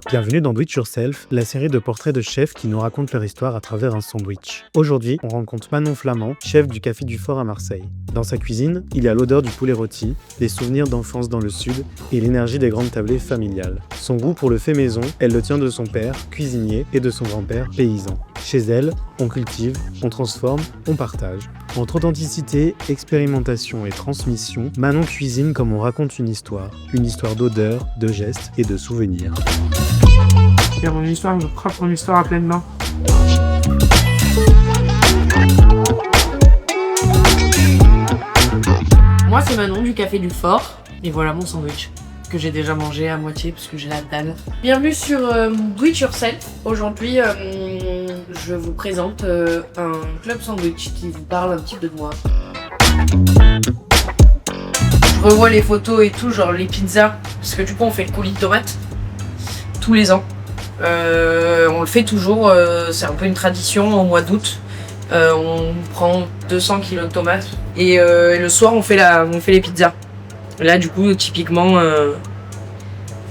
Bienvenue dans Do It Yourself, la série de portraits de chefs qui nous racontent leur histoire à travers un sandwich. Aujourd'hui, on rencontre Manon Flamand, chef du Café du Fort à Marseille. Dans sa cuisine, il y a l'odeur du poulet rôti, les souvenirs d'enfance dans le sud et l'énergie des grandes tablées familiales. Son goût pour le fait maison, elle le tient de son père, cuisinier, et de son grand-père, paysan. Chez elle, on cultive, on transforme, on partage. Entre authenticité, expérimentation et transmission, Manon cuisine comme on raconte une histoire d'odeur, de gestes et de souvenirs. Faire mon histoire, je croque mon histoire à pleines mains. Moi, c'est Manon du Café du Fort. Et voilà mon sandwich, que j'ai déjà mangé à moitié parce que j'ai la dalle. Bienvenue sur Do It Yourself. Aujourd'hui, je vous présente un club sandwich qui vous parle un petit peu de moi. Je revois les photos et tout, genre les pizzas, parce que du coup on fait le coulis de tomates tous les ans. On le fait toujours, c'est un peu une tradition au mois d'août. On prend 200 kg de tomates et le soir on fait les pizzas. Là du coup typiquement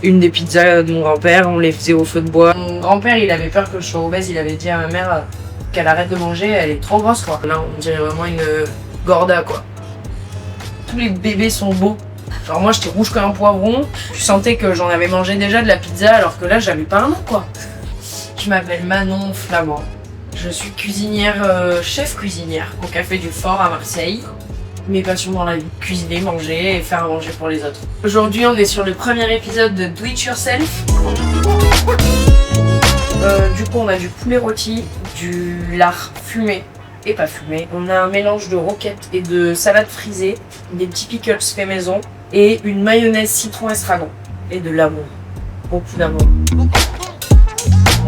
une des pizzas de mon grand-père, on les faisait au feu de bois. Mon grand-père il avait peur que je sois obèse, il avait dit à ma mère qu'elle arrête de manger, elle est trop grosse quoi. Là on dirait vraiment une gorda quoi. Tous les bébés sont beaux. Genre moi j'étais rouge comme un poivron, je sentais que j'en avais mangé déjà de la pizza alors que là j'avais pas un nom quoi. Je m'appelle Manon Flamand, je suis cuisinière, chef cuisinière au Café du Fort à Marseille. Mes passions dans la vie, cuisiner, manger et faire à manger pour les autres. Aujourd'hui on est sur le premier épisode de Do It Yourself. Du coup on a du poulet rôti, du lard fumé et pas fumé. On a un mélange de roquettes et de salade frisée, des petits pickles faits maison et une mayonnaise citron estragon et de l'amour, beaucoup d'amour.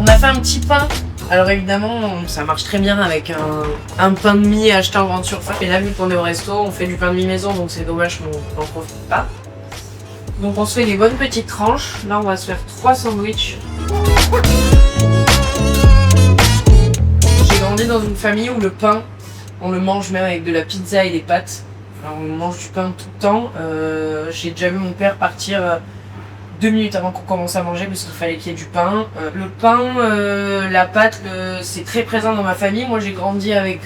On a fait un petit pain. Alors évidemment ça marche très bien avec un pain de mie acheté en grande surface. Et là vu qu'on est au resto, on fait du pain de mie maison donc c'est dommage qu'on n'en profite pas. Donc on se fait des bonnes petites tranches. Là on va se faire 3 sandwichs. J'ai grandi dans une famille où le pain, on le mange même avec de la pizza et des pâtes. Alors, on mange du pain tout le temps. J'ai déjà vu mon père partir 2 minutes avant qu'on commence à manger parce qu'il fallait qu'il y ait du pain. Le pain, la pâte, c'est très présent dans ma famille. Moi j'ai grandi avec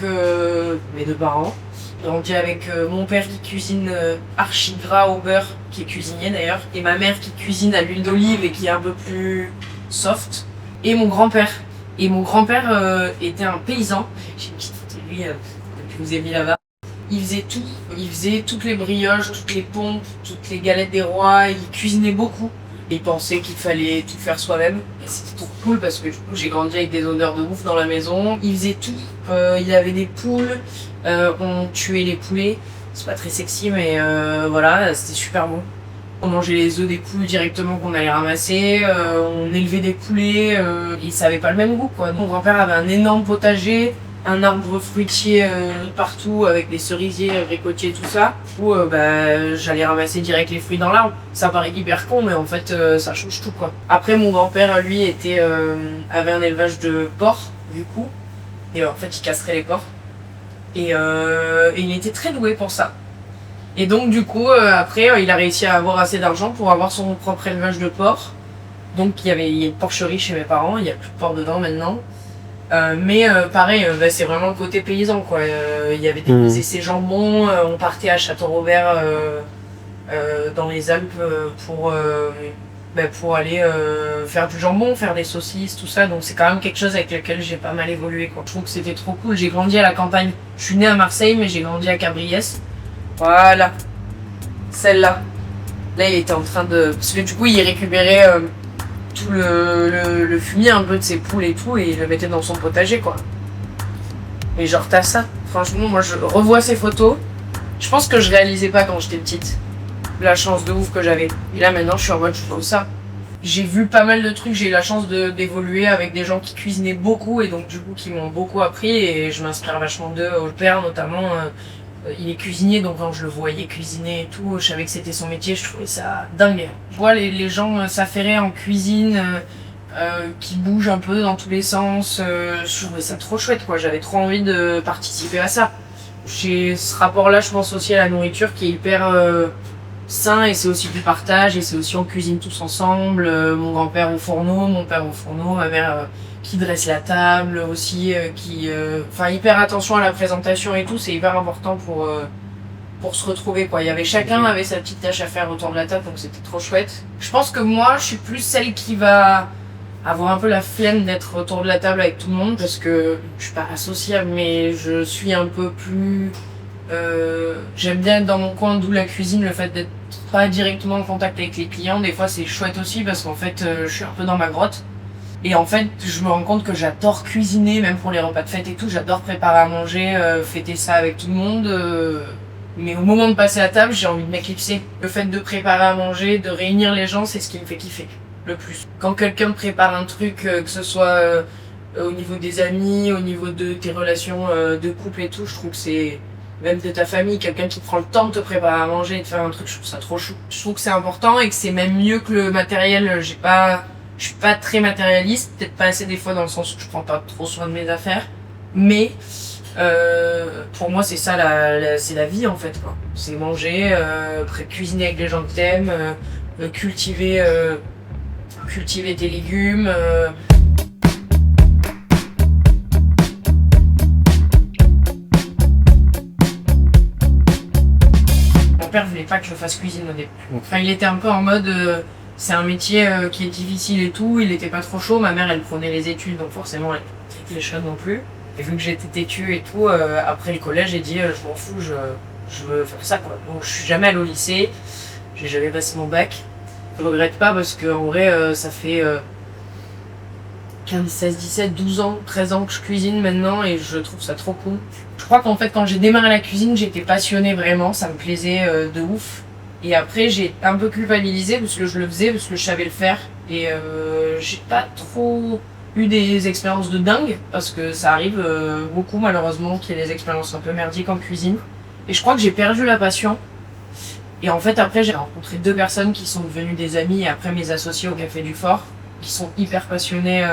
mes 2 parents. J'ai grandi avec mon père qui cuisine archi gras au beurre, qui est cuisinier d'ailleurs, et ma mère qui cuisine à l'huile d'olive et qui est un peu plus soft. Et mon grand-père. Et mon grand-père était un paysan. J'ai une petite photo de lui depuis que vous avez mis là-bas. Il faisait tout. Il faisait toutes les brioches, toutes les pompes, toutes les galettes des rois. Il cuisinait beaucoup. Il pensait qu'il fallait tout faire soi-même. Et c'était trop cool parce que du coup j'ai grandi avec des odeurs de ouf dans la maison. Il faisait tout. Il avait des poules. On tuait les poulets. C'est pas très sexy mais voilà, c'était super bon. On mangeait les œufs des poules directement qu'on allait ramasser. On élevait des poulets. Ils savaient pas le même goût quoi. Mon grand-père avait un énorme potager. Un arbre fruitier partout avec des cerisiers, abricotiers, tout ça. Où j'allais ramasser direct les fruits dans l'arbre. Ça paraît hyper con, mais en fait ça change tout quoi. Après mon grand-père lui avait un élevage de porcs du coup, et en fait il castrait les porcs. Et il était très doué pour ça. Et donc du coup après il a réussi à avoir assez d'argent pour avoir son propre élevage de porcs. Donc il y a une porcherie chez mes parents, il n'y a plus de porcs dedans maintenant. Pareil, c'est vraiment le côté paysan quoi. Il y avait des essais jambon, on partait à Château-Robert dans les Alpes pour aller faire du jambon, faire des saucisses, tout ça. Donc c'est quand même quelque chose avec lequel j'ai pas mal évolué quoi. Je trouve que c'était trop cool. J'ai grandi à la campagne. Je suis née à Marseille mais j'ai grandi à Cabriès. Voilà, celle-là. Là il était en train de... Parce que du coup il récupérait tout le fumier un peu de ses poules et tout et il le mettait dans son potager quoi. Et genre t'as ça, franchement moi je revois ces photos, je pense que je réalisais pas quand j'étais petite la chance de ouf que j'avais. Et là maintenant je suis en mode je trouve ça. J'ai vu pas mal de trucs, j'ai eu la chance d'évoluer avec des gens qui cuisinaient beaucoup et donc du coup qui m'ont beaucoup appris et je m'inspire vachement d'eux. Au père notamment, il est cuisinier donc quand je le voyais cuisiner et tout, je savais que c'était son métier, je trouvais ça dingue. Je vois les gens s'affairer en cuisine, qui bougent un peu dans tous les sens, je trouvais ça trop chouette quoi, j'avais trop envie de participer à ça. J'ai ce rapport là je pense aussi à la nourriture qui est hyper sain et c'est aussi du partage et c'est aussi on cuisine tous ensemble. Mon grand-père au fourneau, mon père au fourneau, ma mère qui dresse la table aussi, enfin hyper attention à la présentation et tout, c'est hyper important pour se retrouver quoi. Il y avait chacun avait sa petite tâche à faire autour de la table donc c'était trop chouette. Je pense que moi je suis plus celle qui va avoir un peu la flemme d'être autour de la table avec tout le monde parce que je suis pas associable mais je suis un peu plus j'aime bien être dans mon coin, d'où la cuisine, le fait d'être pas directement en contact avec les clients, des fois c'est chouette aussi parce qu'en fait je suis un peu dans ma grotte et en fait je me rends compte que j'adore cuisiner même pour les repas de fête et tout, j'adore préparer à manger, fêter ça avec tout le monde mais au moment de passer à table j'ai envie de m'éclipser. Le fait de préparer à manger, de réunir les gens, c'est ce qui me fait kiffer le plus. Quand quelqu'un prépare un truc, que ce soit au niveau des amis, au niveau de tes relations de couple et tout, je trouve que c'est même de ta famille, quelqu'un qui prend le temps de te préparer à manger et de faire un truc, je trouve ça trop chou. Je trouve que c'est important et que c'est même mieux que le matériel. Je suis pas très matérialiste, peut-être pas assez des fois dans le sens où je prends pas trop soin de mes affaires, mais pour moi c'est ça c'est la vie en fait quoi. C'est manger, cuisiner avec les gens que t'aimes, cultiver tes légumes. Mon père voulait pas que je fasse cuisine au début. Enfin, il était un peu en mode c'est un métier qui est difficile et tout, il était pas trop chaud. Ma mère elle prenait les études donc forcément elle était pas chaude non plus. Et vu que j'étais têtue et tout, après le collège j'ai dit je m'en fous, je veux faire ça quoi. Donc je suis jamais allée au lycée, j'ai jamais passé mon bac. Je regrette pas parce que en vrai ça fait 15, 16, 17, 12 ans, 13 ans que je cuisine maintenant et je trouve ça trop cool. Je crois qu'en fait quand j'ai démarré la cuisine j'étais passionnée vraiment, ça me plaisait de ouf. Et après j'ai un peu culpabilisé parce que je le faisais, parce que je savais le faire. Et j'ai pas trop eu des expériences de dingue parce que ça arrive beaucoup malheureusement qu'il y ait des expériences un peu merdiques en cuisine. Et je crois que j'ai perdu la passion. Et en fait après j'ai rencontré 2 personnes qui sont devenues des amies et après mes associés au Café du Fort, qui sont hyper passionnés,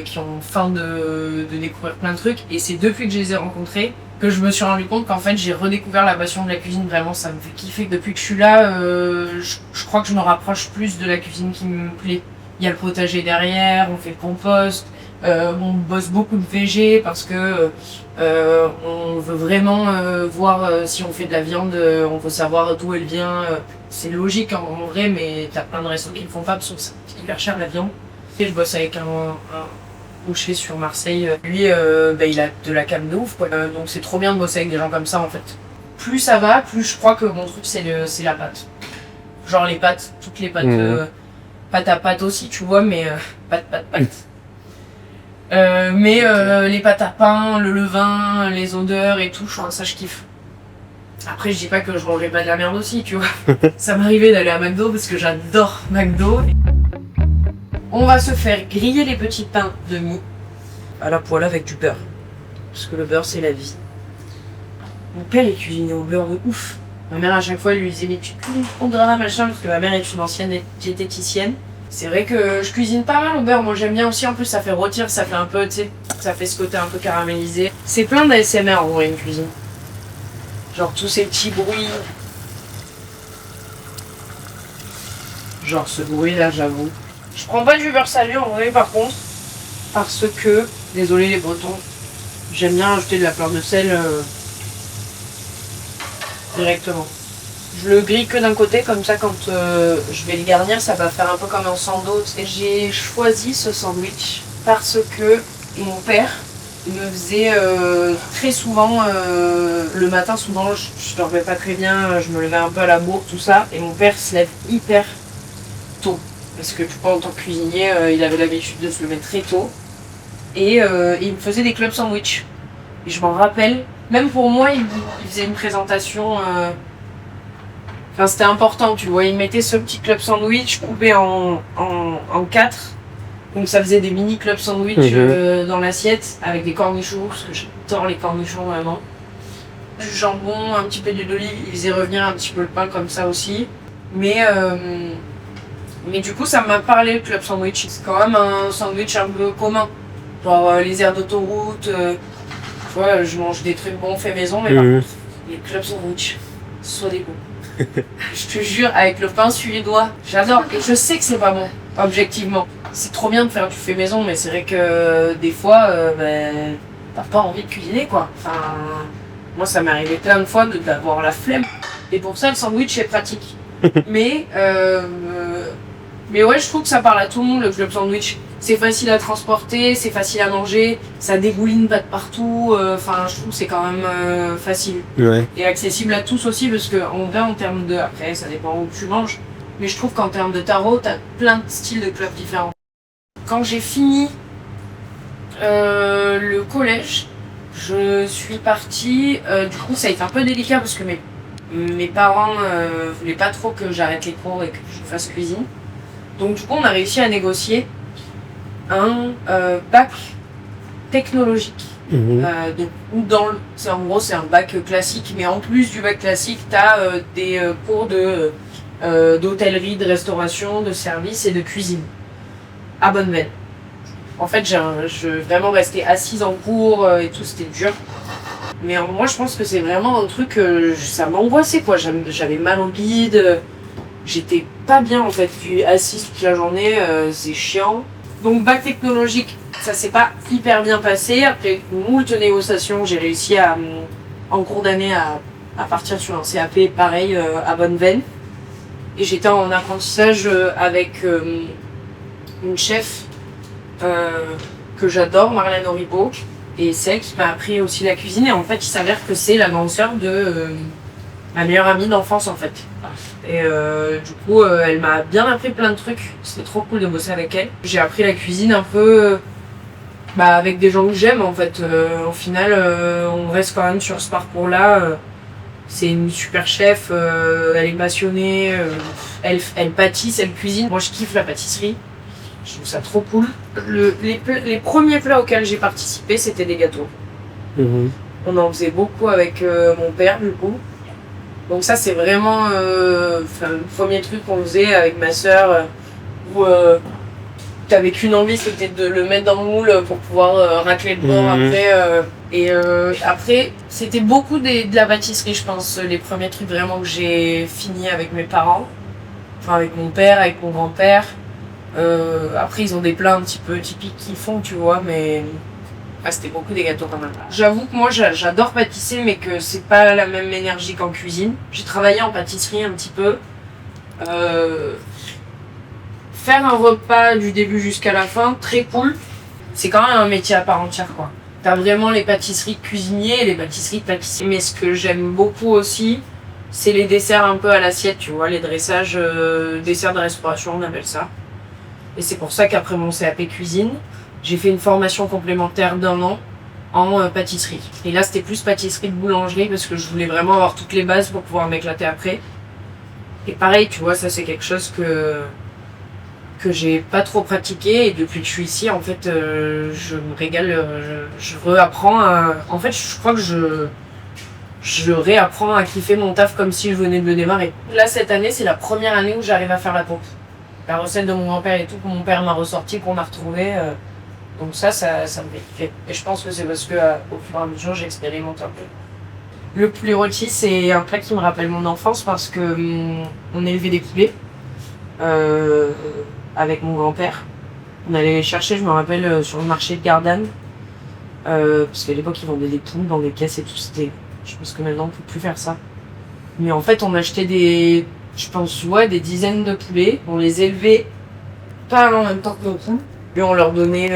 qui ont faim de découvrir plein de trucs. Et c'est depuis que je les ai rencontrés que je me suis rendu compte qu'en fait j'ai redécouvert la passion de la cuisine. Vraiment ça me fait kiffer. Depuis que je suis là, je crois que je me rapproche plus de la cuisine qui me plaît. Il y a le potager derrière, on fait le compost, on bosse beaucoup de végé parce que on veut vraiment voir si on fait de la viande, on veut savoir d'où elle vient. C'est logique en vrai, mais t'as plein de restos qui le font pas parce que c'est hyper cher la viande. Et je bosse avec un boucher sur Marseille. Lui, il a de la cam de ouf quoi. Donc c'est trop bien de bosser avec des gens comme ça en fait. Plus ça va, plus je crois que mon truc c'est la pâte. Genre les pâtes, toutes les pâtes. Pâte à pâte aussi, tu vois, mais pâte. Les pâtes à pain, le levain, les odeurs et tout, ça je kiffe. Après, je dis pas que je mangeais pas de la merde aussi, tu vois. Ça m'arrivait d'aller à McDo parce que j'adore McDo. On va se faire griller les petits pains de mie à la poêle avec du beurre. Parce que le beurre, c'est la vie. Mon père, il cuisinait au beurre de ouf. Ma mère, à chaque fois, elle lui disait, mais tu cuisines au gras, machin, parce que ma mère est une ancienne diététicienne. C'est vrai que je cuisine pas mal au beurre, moi j'aime bien aussi, en plus ça fait rôtir, ça fait un peu, tu sais, ça fait ce côté un peu caramélisé. C'est plein d'ASMR en vrai, une cuisine. Genre tous ces petits bruits. Genre ce bruit là, j'avoue. Je prends pas du beurre salé en vrai par contre, parce que, désolé les Bretons, j'aime bien ajouter de la fleur de sel directement. Je le grille que d'un côté, comme ça quand je vais le garnir, ça va faire un peu comme un sandwich. J'ai choisi ce sandwich parce que mon père me faisait très souvent, le matin souvent je dormais pas très bien, je me levais un peu à la bourre, tout ça. Et mon père se lève hyper tôt. Parce que tu vois, en tant que cuisinier, il avait l'habitude de se lever très tôt. Et il me faisait des club sandwich. Et je m'en rappelle, même pour moi, il faisait une présentation... Enfin, c'était important, tu vois, il mettait ce petit club sandwich coupé en 4. Donc ça faisait des mini club sandwich dans l'assiette avec des cornichons, parce que j'adore les cornichons vraiment. Du jambon, un petit peu d'huile d'olive, il faisait revenir un petit peu le pain comme ça aussi. Mais du coup ça m'a parlé le club sandwich. C'est quand même un sandwich un peu commun. Genre les aires d'autoroute, tu vois, je mange des trucs bons faits maison, mais par contre, les club sandwich, soit des bons. Je te jure, avec le pain suédois, j'adore. Et je sais que c'est pas bon, objectivement. C'est trop bien de faire du fait maison, mais c'est vrai que des fois, t'as pas envie de cuisiner, quoi. Enfin, moi, ça m'est arrivé plein de fois d'avoir la flemme. Et pour ça, le sandwich est pratique. Mais ouais, je trouve que ça parle à tout le monde, le club sandwich. C'est facile à transporter, c'est facile à manger, ça dégouline pas de partout. Enfin, je trouve que c'est quand même facile. Ouais. Et accessible à tous aussi, parce qu'en vrai, en termes de... Après, ça dépend où tu manges. Mais je trouve qu'en termes de tarot, t'as plein de styles de clubs différents. Quand j'ai fini le collège, je suis partie. Du coup, ça a été un peu délicat parce que mes parents voulaient pas trop que j'arrête les cours et que je fasse cuisine. Donc, du coup, on a réussi à négocier un bac technologique. En gros, c'est un bac classique, mais en plus du bac classique, t'as des cours d'hôtellerie, de restauration, de service et de cuisine à Bonneveine. En fait, je vraiment restais assise en cours et tout, c'était dur. Mais moi, je pense que c'est vraiment un truc, ça m'angoissait, quoi. J'avais mal au bide, j'étais pas bien, en fait. Puis assise toute la journée, c'est chiant. Donc, bac technologique, ça s'est pas hyper bien passé. Après moult négociations, j'ai réussi en cours d'année à partir sur un CAP, pareil, à Bonneveine. Et j'étais en apprentissage avec une chef que j'adore, Marlène Auribeau, et celle qui m'a appris aussi la cuisine. Et en fait, il s'avère que c'est la grande sœur de ma meilleure amie d'enfance, en fait. Et du coup, elle m'a bien appris plein de trucs. C'était trop cool de bosser avec elle. J'ai appris la cuisine un peu avec des gens que j'aime, en fait. Au final, on reste quand même sur ce parcours-là. C'est une super chef, elle est passionnée, elle pâtisse, elle cuisine. Moi, je kiffe la pâtisserie. Je trouve ça trop cool. Les premiers plats auxquels j'ai participé, c'était des gâteaux. On en faisait beaucoup avec mon père, du coup. Donc ça, c'est vraiment le premier truc qu'on faisait avec ma sœur, où t'avais qu'une envie, c'était de le mettre dans le moule pour pouvoir racler le bord après. Après, c'était beaucoup de la pâtisserie, je pense, les premiers trucs vraiment que j'ai fini avec mes parents. Enfin, avec mon père, avec mon grand-père. Après, ils ont des plats un petit peu typiques qu'ils font, tu vois, mais c'était beaucoup des gâteaux quand même. J'avoue que moi, j'adore pâtisser, mais que c'est pas la même énergie qu'en cuisine. J'ai travaillé en pâtisserie un petit peu. Faire un repas du début jusqu'à la fin, très cool. C'est quand même un métier à part entière, quoi. T'as vraiment les pâtisseries de cuisiniers et les pâtisseries de pâtissiers. Mais ce que j'aime beaucoup aussi, c'est les desserts un peu à l'assiette, tu vois, les dressages, desserts de restauration, on appelle ça. Et c'est pour ça qu'après mon CAP cuisine, j'ai fait une formation complémentaire d'1 an en pâtisserie. Et là, c'était plus pâtisserie de boulangerie parce que je voulais vraiment avoir toutes les bases pour pouvoir m'éclater après. Et pareil, tu vois, ça c'est quelque chose que j'ai pas trop pratiqué, et depuis que je suis ici, en fait, je me régale, je réapprends à... En fait, je crois que je réapprends à kiffer mon taf comme si je venais de le démarrer. Là, cette année, c'est la première année où j'arrive à faire la pompe. La recette de mon grand-père et tout, que mon père m'a ressorti, qu'on a retrouvé. Donc ça me fait kiffer. Et je pense que c'est parce que au fur et à mesure, j'expérimente un peu. Le poulet rôti, c'est un plat qui me rappelle mon enfance parce que on élevait des poulets avec mon grand-père. On allait les chercher, je me rappelle, sur le marché de Gardanne. Parce qu'à l'époque, ils vendaient des poules dans des caisses et tout. Je pense que maintenant, on ne peut plus faire ça. Mais en fait, on achetait des dizaines de poulets. On les élevait pas en même temps que nos poules. Puis on leur donnait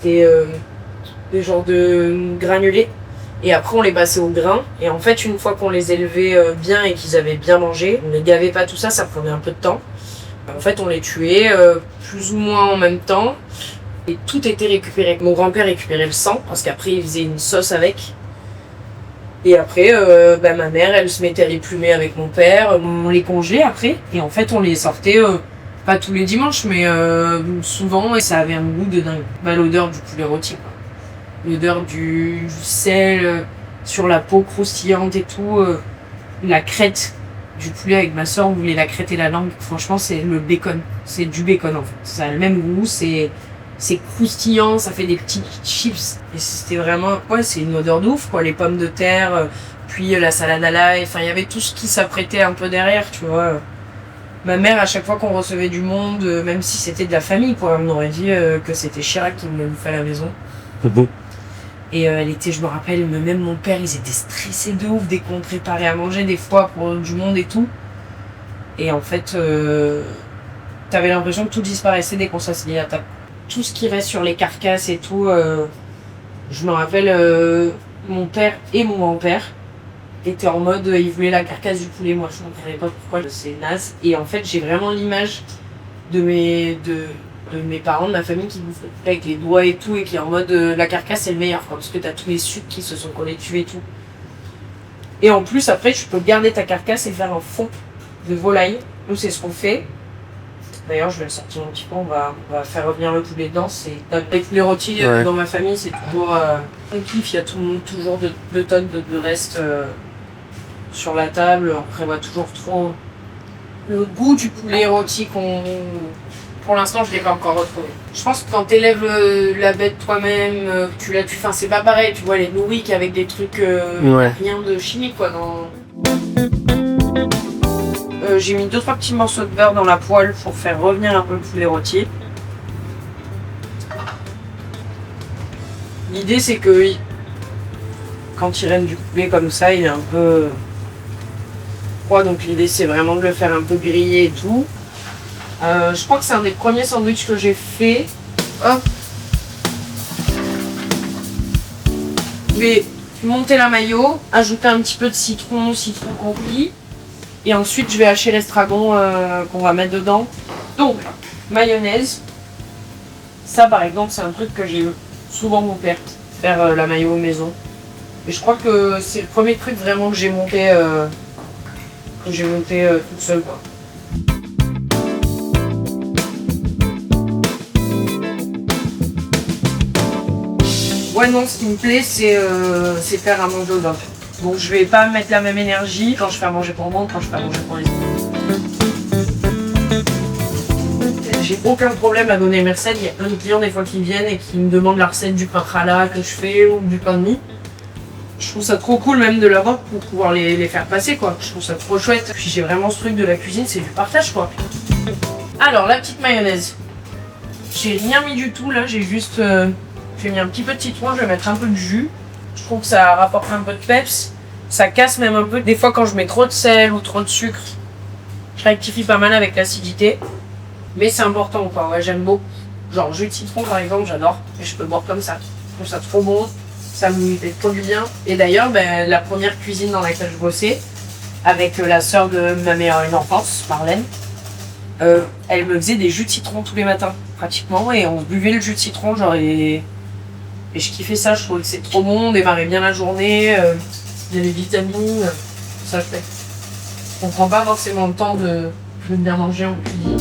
des genres de granulés. Et après, on les passait au grain. Et en fait, une fois qu'on les élevait bien et qu'ils avaient bien mangé, on les gavait pas, tout ça, ça prenait un peu de temps. En fait, on les tuait plus ou moins en même temps. Et tout était récupéré. Mon grand-père récupérait le sang, parce qu'après, il faisait une sauce avec. Et après, ma mère, elle se mettait à les plumer avec mon père. On les congelait après. Et en fait, on les sortait, pas tous les dimanches, mais souvent. Et ça avait un goût de dingue. L'odeur du poulet rôti, quoi. L'odeur du sel sur la peau croustillante et tout. La crête du poulet avec ma soeur, on voulait la crêter la langue. Franchement, c'est le bacon. C'est du bacon, en fait. Ça a le même goût, c'est c'est croustillant, ça fait des petits chips. Et c'était vraiment, ouais, c'est une odeur de ouf, quoi. Les pommes de terre, puis la salade à l'ail, enfin, il y avait tout ce qui s'apprêtait un peu derrière, tu vois. Ma mère, à chaque fois qu'on recevait du monde, même si c'était de la famille, quoi, elle m'aurait dit que c'était Chirac qui me fait à la maison. Et elle était, je me rappelle, même mon père, ils étaient stressés de ouf dès qu'on préparait à manger, des fois, pour du monde et tout. Et en fait, t'avais l'impression que tout disparaissait dès qu'on s'asseyait à table. Tout ce qui reste sur les carcasses et tout, je me rappelle, mon père et mon grand-père étaient en mode, ils voulaient la carcasse du poulet. Moi, je ne comprenais pas pourquoi, c'est naze. Et en fait, j'ai vraiment l'image de mes parents, de ma famille qui bouffaient avec les doigts et tout, et qui est en mode, la carcasse c'est le meilleur, quoi, parce que t'as tous les sucres qui se sont collés dessus et tout. Et en plus, après, tu peux garder ta carcasse et faire un fond de volaille. Nous, c'est ce qu'on fait. D'ailleurs, je vais le sortir un petit peu, on va faire revenir le poulet dedans. Avec les rôtis dans ma famille, c'est toujours un kiff. Il y a toujours deux tonnes de restes sur la table. On prévoit toujours trop le goût du poulet rôti qu'on... Pour l'instant, je ne l'ai pas encore retrouvé. Je pense que quand tu élèves la bête toi-même, tu la tues, enfin, c'est pas pareil. Tu vois, les nourriques avec des trucs, rien de chimique, quoi. J'ai mis 2-3 petits morceaux de beurre dans la poêle pour faire revenir un peu le poulet rôti. L'idée, c'est que quand il reste du poulet comme ça, il est un peu froid. Donc l'idée, c'est vraiment de le faire un peu griller et tout. Je crois que c'est un des premiers sandwichs que j'ai fait. Hop. Je vais monter la mayo, ajouter un petit peu de citron confit. Et ensuite, je vais hacher l'estragon qu'on va mettre dedans. Donc, mayonnaise. Ça, par exemple, c'est un truc que j'ai souvent mon père faire la mayo maison. Et je crois que c'est le premier truc vraiment que j'ai monté toute seule, quoi. Ouais, non, ce qui me plaît, c'est faire à manger aux autres. Donc je vais pas mettre la même énergie quand je fais à manger pour moi, quand je fais à manger pour les autres. J'ai aucun problème à donner mes recettes. Il y a plein de clients des fois qui viennent et qui me demandent la recette du pain challah que je fais ou du pain de mie. Je trouve ça trop cool même de l'avoir pour pouvoir les faire passer, quoi. Je trouve ça trop chouette. Puis j'ai vraiment ce truc de la cuisine, c'est du partage, quoi. Alors la petite mayonnaise. J'ai rien mis du tout là, j'ai juste j'ai mis un petit peu de citron, je vais mettre un peu de jus. Je trouve que ça rapporte un peu de peps. Ça casse même un peu. Des fois quand je mets trop de sel ou trop de sucre, je rectifie pas mal avec l'acidité. Mais c'est important, quoi. Ouais, j'aime beaucoup. Genre jus de citron par exemple, j'adore. Et je peux boire comme ça. Je trouve ça trop bon. Ça me fait trop du bien. Et d'ailleurs, la première cuisine dans laquelle je bossais, avec la sœur de ma meilleure enfance, Marlène, elle me faisait des jus de citron tous les matins, pratiquement. Et on buvait le jus de citron, genre, et je kiffais ça. Je trouvais que c'est trop bon, on démarrait bien la journée. Il y a les vitamines, ça le fait. On prend pas forcément le temps de bien manger en cuisine.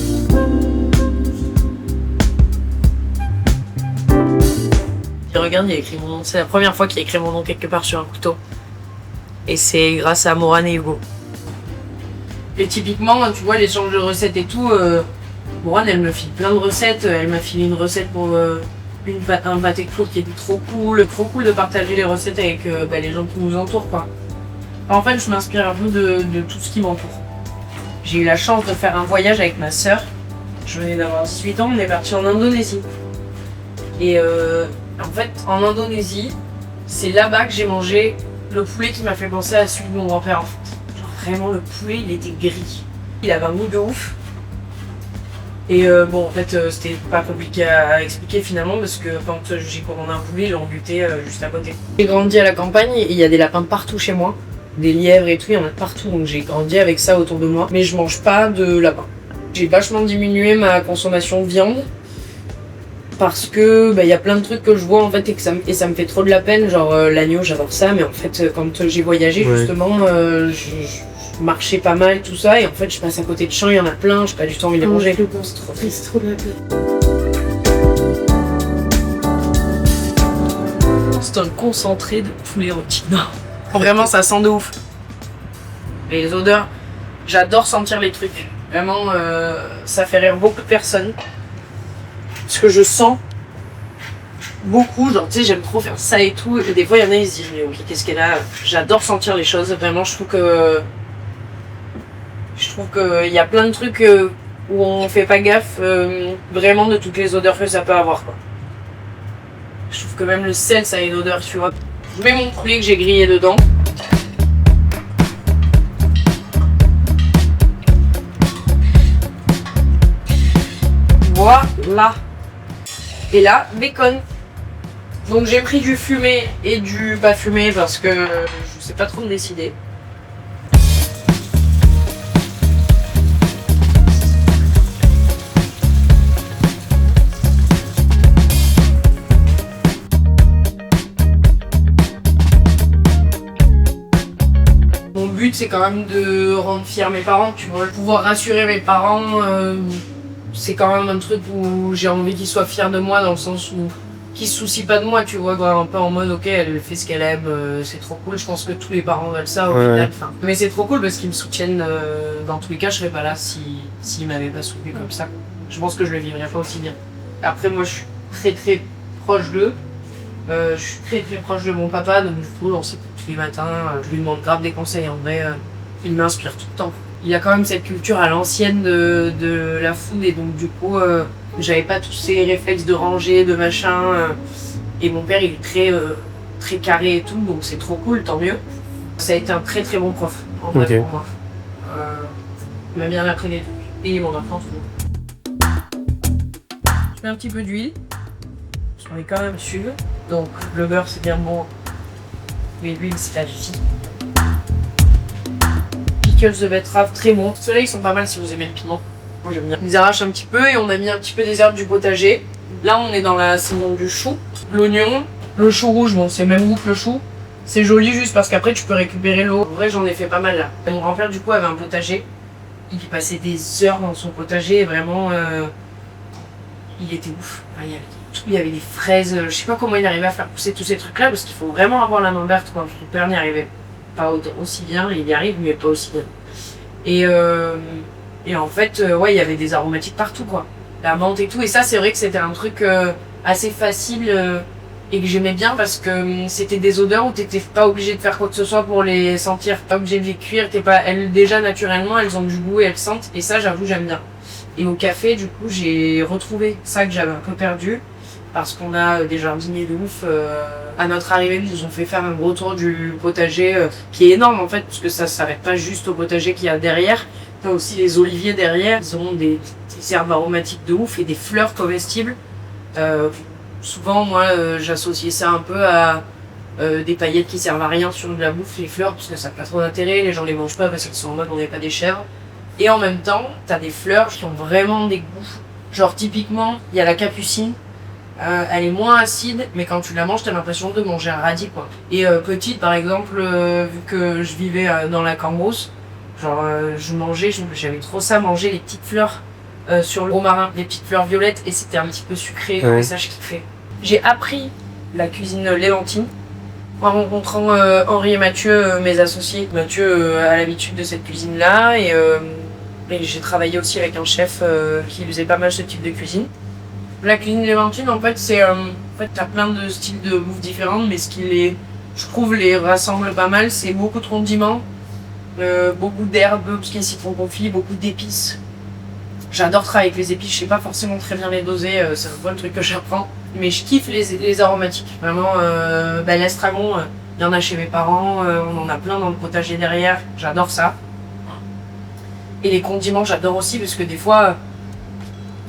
Et regarde, il y a écrit mon nom. C'est la première fois qu'il y a écrit mon nom quelque part sur un couteau. Et c'est grâce à Morane et Hugo. Et typiquement, tu vois, l'échange de recettes et tout, Morane, elle me file plein de recettes. Elle m'a filé une recette pour un pâté de croûte qui était trop cool de partager les recettes avec les gens qui nous entourent, quoi. En fait, je m'inspire un peu de tout ce qui m'entoure. J'ai eu la chance de faire un voyage avec ma sœur. Je venais d'avoir 18 ans, on est parti en Indonésie. Et en fait, en Indonésie, c'est là-bas que j'ai mangé le poulet qui m'a fait penser à celui de mon grand-père, en fait. Genre vraiment, le poulet, il était gris. Il avait un goût de ouf. Et en fait, c'était pas compliqué à expliquer finalement, parce que quand j'ai commandé un poulet, ils l'ont buté juste à côté. J'ai grandi à la campagne, et il y a des lapins partout chez moi. Des lièvres et tout, il y en a partout, donc j'ai grandi avec ça autour de moi. Mais je mange pas de lapin. J'ai vachement diminué ma consommation de viande. Parce que y a plein de trucs que je vois en fait et ça me fait trop de la peine, genre l'agneau j'adore ça, mais en fait quand j'ai voyagé justement je marchais pas mal tout ça et en fait je passe à côté de champs, il y en a plein, j'ai pas du tout envie de les manger. C'est trop triste, trop de la peine. C'est un concentré de poulet rôti. Non, vraiment ça sent de ouf. Et les odeurs, j'adore sentir les trucs. Vraiment ça fait rire beaucoup de personnes. Parce que je sens beaucoup, genre tu sais j'aime trop faire ça et tout, et des fois il y en a ils se disent mais ok qu'est-ce qu'elle a, j'adore sentir les choses, vraiment je trouve que il y a plein de trucs où on fait pas gaffe vraiment de toutes les odeurs que ça peut avoir quoi. Je trouve que même le sel ça a une odeur tu vois. Je mets mon poulet que j'ai grillé dedans. Voilà. Et là, bacon. Donc j'ai pris du fumé et du pas fumé parce que je sais pas trop me décider. Mon but c'est quand même de rendre fiers mes parents, tu vois, pouvoir rassurer mes parents. C'est quand même un truc où j'ai envie qu'ils soient fiers de moi dans le sens où qu'ils se soucient pas de moi, tu vois, un peu en mode ok elle fait ce qu'elle aime, c'est trop cool. Je pense que tous les parents veulent ça au final. Enfin, mais c'est trop cool parce qu'ils me soutiennent. Dans tous les cas, je serais pas là s'ils m'avaient pas soutenu comme ça. Je pense que je le vivrais pas aussi bien. Après moi je suis très proche d'eux. Je suis très proche de mon papa, donc du coup on s'écoute tous les matins. Je lui demande grave des conseils en vrai. Il m'inspire tout le temps. Il y a quand même cette culture à l'ancienne de la food et donc du coup j'avais pas tous ces réflexes de ranger, de machin et mon père il est très carré et tout donc c'est trop cool, tant mieux. Ça a été un très bon prof en vrai pour moi. Il m'a bien appris des trucs et mon enfance. Je mets un petit peu d'huile, parce qu'on est quand même sûr. Donc le beurre c'est bien bon, mais l'huile c'est la vie. De betterave très bon. Ceux-là ils sont pas mal si vous aimez le piment. Moi j'aime bien. Ils arrachent un petit peu et on a mis un petit peu des herbes du potager. Là on est dans la saison du chou. L'oignon, le chou rouge, bon c'est même goût que le chou. C'est joli juste parce qu'après tu peux récupérer l'eau. En vrai j'en ai fait pas mal là. Mon grand-père du coup avait un potager. Il passait des heures dans son potager et vraiment il était ouf. Enfin, il y avait des fraises. Je sais pas comment il arrivait à faire pousser tous ces trucs là parce qu'il faut vraiment avoir la main verte quand mon père n'y arrivait pas aussi bien, il y arrive mais pas aussi bien. Et en fait, ouais, il y avait des aromatiques partout quoi. La menthe et tout. Et ça, c'est vrai que c'était un truc assez facile et que j'aimais bien parce que c'était des odeurs où t'étais pas obligé de faire quoi que ce soit pour les sentir. Pas obligé de les cuire. Elles, déjà naturellement, elles ont du goût et elles sentent. Et ça, j'avoue, j'aime bien. Et au café, du coup, j'ai retrouvé ça que j'avais un peu perdu. Parce qu'on a des jardiniers de ouf. À notre arrivée, ils nous ont fait faire un gros tour du potager qui est énorme en fait, parce que ça s'arrête pas juste au potager qu'il y a derrière. T'as aussi les oliviers derrière. Ils ont des herbes aromatiques de ouf et des fleurs comestibles. Souvent, moi, j'associais ça un peu à des paillettes qui servent à rien sur de la bouffe, les fleurs, parce que ça n'a pas trop d'intérêt. Les gens les mangent pas parce qu'ils sont en mode on n'est pas des chèvres. Et en même temps, t'as des fleurs qui ont vraiment des goûts. Genre typiquement, il y a la capucine. Elle est moins acide, mais quand tu la manges, t'as l'impression de manger un radis, quoi. Et petite, par exemple, vu que je vivais dans la Cambrousse, genre j'avais trop ça, manger les petites fleurs sur le romarin, les petites fleurs violettes, et c'était un petit peu sucré, et ça je kiffais. J'ai appris la cuisine léventine en rencontrant Henri et Mathieu, mes associés. Mathieu a l'habitude de cette cuisine-là, et j'ai travaillé aussi avec un chef qui faisait pas mal ce type de cuisine. La cuisine léventine, en fait, t'as plein de styles de bouffe différents, mais ce qui je trouve, les rassemble pas mal, c'est beaucoup de condiments, beaucoup d'herbes, parce qu'il y a citron confit, beaucoup d'épices. J'adore travailler avec les épices, je sais pas forcément très bien les doser, c'est un peu le truc que j'apprends. Mais je kiffe les aromatiques, vraiment, l'estragon, il y en a chez mes parents, on en a plein dans le potager derrière, j'adore ça. Et les condiments, j'adore aussi, parce que des fois...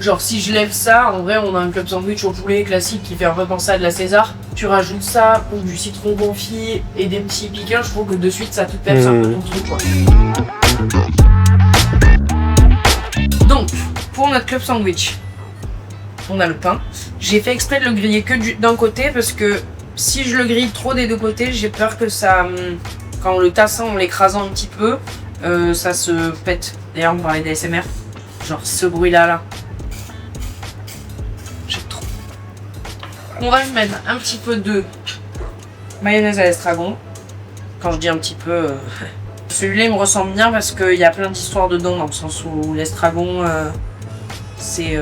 Genre si je lève ça, en vrai on a un club sandwich au poulet classique qui fait un peu penser à de la César. Tu rajoutes ça, ou du citron confit et des petits piquants, je trouve que de suite ça te pèse un peu ton truc quoi. Donc, pour notre club sandwich, on a le pain. J'ai fait exprès de le griller que d'un côté parce que si je le grille trop des deux côtés, j'ai peur que ça, quand on le tassant, en l'écrasant un petit peu, ça se pète. D'ailleurs on parlait d'ASMR, genre ce bruit là. On va lui mettre un petit peu de mayonnaise à l'estragon. Quand je dis un petit peu, celui-là il me ressemble bien parce qu'il y a plein d'histoires dedans, dans le sens où l'estragon, c'est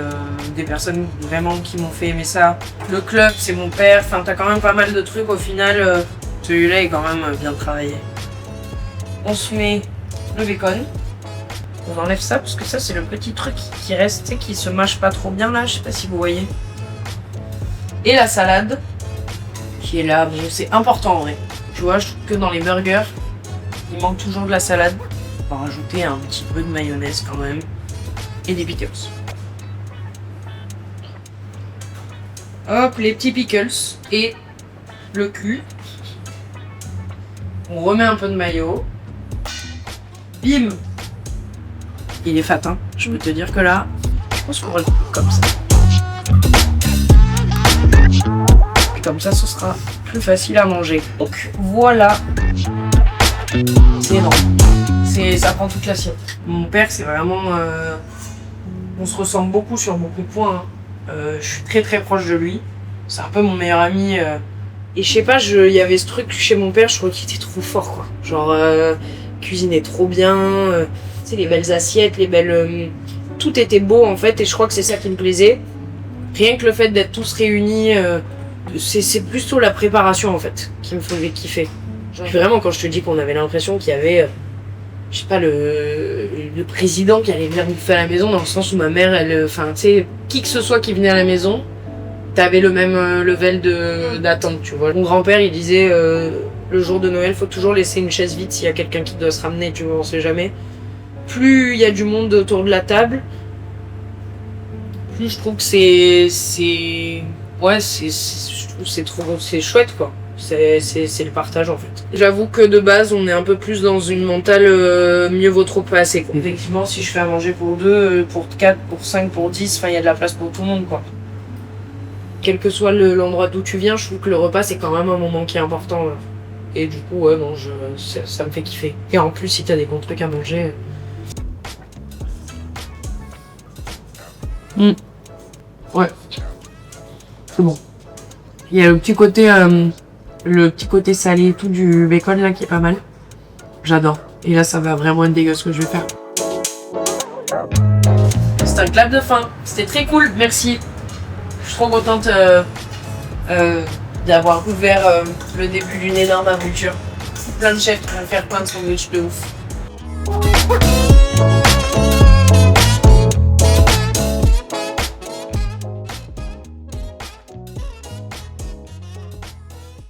des personnes vraiment qui m'ont fait aimer ça. Le club, c'est mon père. Enfin, t'as quand même pas mal de trucs au final. Celui-là est quand même bien travaillé. On se met le bacon. On enlève ça parce que ça, c'est le petit truc qui reste, tu sais, qui se mâche pas trop bien là. Je sais pas si vous voyez. Et la salade qui est là. Bon, c'est important en vrai. Tu vois, je trouve que dans les burgers, il manque toujours de la salade. On va rajouter un petit peu de mayonnaise quand même. Et des pickles. Hop, les petits pickles et le cul. On remet un peu de mayo. Bim! Il est fat, hein. Je peux te dire que là, je pense qu'on va le couper comme ça. Et comme ça, ce sera plus facile à manger. Donc voilà. C'est énorme. Ça prend toute l'assiette. Mon père, c'est vraiment... on se ressemble beaucoup sur beaucoup de points. Hein. Je suis très très proche de lui. C'est un peu mon meilleur ami. Et je sais pas, il y avait ce truc chez mon père, je trouvais qu'il était trop fort, quoi. Genre, cuisinait trop bien. Tu sais, les belles assiettes, les belles... tout était beau, en fait, et je crois que c'est ça qui me plaisait. Rien que le fait d'être tous réunis, c'est plutôt la préparation, en fait, qui me faisait kiffer. Genre, vraiment, quand je te dis qu'on avait l'impression qu'il y avait... je sais pas, le président qui allait venir bouffer à la maison, dans le sens où ma mère, elle, enfin, tu sais, qui que ce soit qui venait à la maison, t'avais le même level d'attente, tu vois. Mon grand-père, il disait, le jour de Noël, faut toujours laisser une chaise vide s'il y a quelqu'un qui doit se ramener, tu vois, on sait jamais. Plus il y a du monde autour de la table, plus je trouve que ouais, c'est chouette, quoi. C'est le partage en fait. J'avoue que de base on est un peu plus dans une mentale mieux vaut trop pas assez, quoi. Effectivement, si je fais à manger pour 2, pour 4, pour 5, pour 10, enfin il y a de la place pour tout le monde, quoi. Quel que soit l'endroit d'où tu viens, je trouve que le repas c'est quand même un moment qui est important. Et du coup ouais non, ça me fait kiffer. Et en plus si t'as des bons trucs à manger. Ouais. C'est bon. Il y a le petit côté salé et tout du bacon là qui est pas mal. J'adore. Et là ça va vraiment être dégueu ce que je vais faire. C'est un clap de fin. C'était très cool, merci. Je suis trop contente d'avoir ouvert le début d'une énorme aventure. Plein de chefs qui vont faire plein de sandwichs de ouf.